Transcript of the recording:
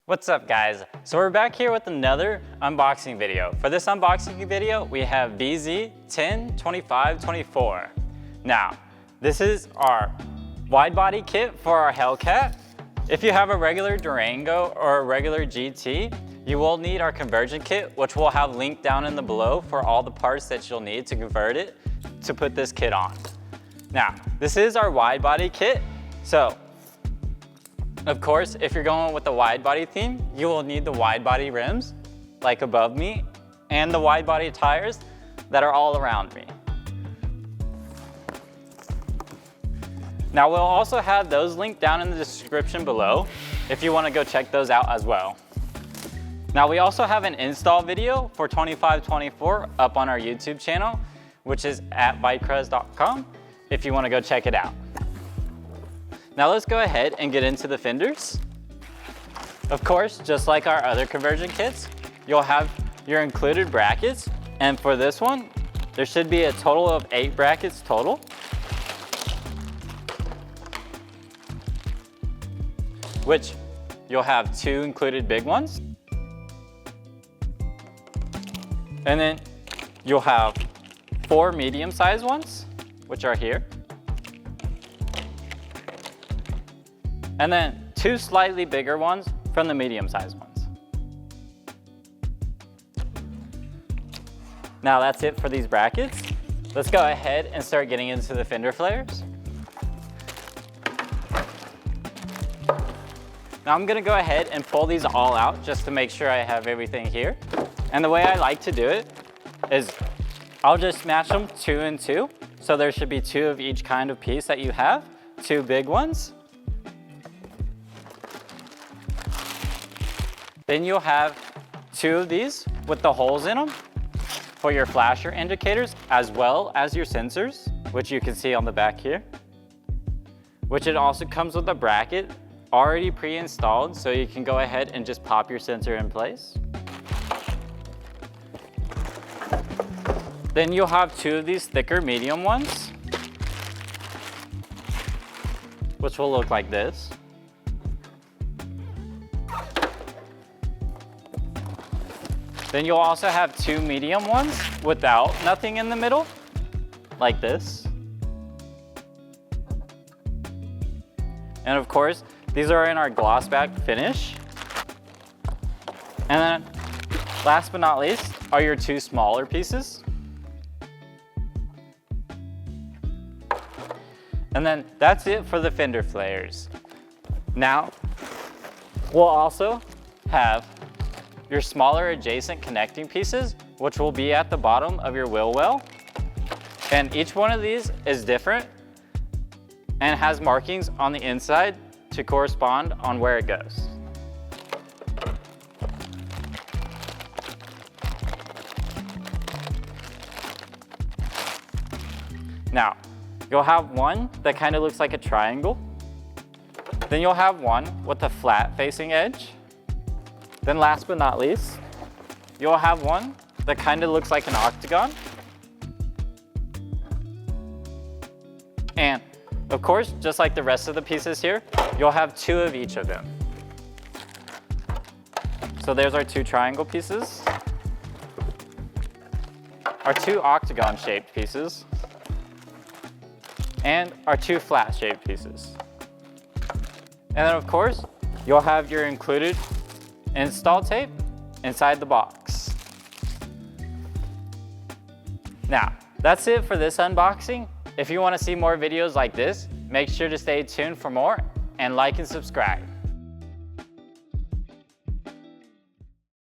What's up guys? So we're back here with another unboxing video. For this unboxing video, we have vz102524. Now, this is our wide body kit for our Hellcat. If you have a regular Durango or a regular GT, you will need our conversion kit, which we'll have linked down in the below for all the parts that you'll need to convert it to put this kit on. Now, this is our wide body kit. So, of course, if you're going with the wide body theme, you will need the wide body rims, like above me, and the wide body tires that are all around me. Now, we'll also have those linked down in the description below if you want to go check those out as well. Now, we also have an install video for 2524 up on our YouTube channel, which is at vicrez.com if you want to go check it out. Now let's go ahead and get into the fenders. Of course, just like our other conversion kits, you'll have your included brackets. And for this one, there should be a total of 8 brackets total. Which you'll have 2 included big ones. And then you'll have 4 medium-sized ones, which are here. And then 2 slightly bigger ones from the medium-sized ones. Now that's it for these brackets. Let's go ahead and start getting into the fender flares. Now I'm gonna go ahead and pull these all out just to make sure I have everything here. And the way I like to do it is I'll just match them 2 and 2. So there should be 2 of each kind of piece that you have, 2 big ones. Then you'll have 2 of these with the holes in them for your flasher indicators, as well as your sensors, which you can see on the back here. Which it also comes with a bracket already pre-installed, so you can go ahead and just pop your sensor in place. Then you'll have 2 of these thicker medium ones, which will look like this. Then you'll also have 2 medium ones without nothing in the middle, like this. And of course, these are in our gloss back finish. And then last but not least are your 2 smaller pieces. And then that's it for the fender flares. Now, we'll also have your smaller adjacent connecting pieces, which will be at the bottom of your wheel well. And each one of these is different and has markings on the inside to correspond on where it goes. Now, you'll have one that kind of looks like a triangle. Then you'll have one with a flat facing edge. Then last but not least, you'll have one that kind of looks like an octagon. And of course, just like the rest of the pieces here, you'll have 2 of each of them. So there's our 2 triangle pieces, our 2 octagon shaped pieces, and our 2 flat shaped pieces. And then of course, you'll have your included install tape inside the box. Now, that's it for this unboxing. If you want to see more videos like this, make sure to stay tuned for more and like and subscribe.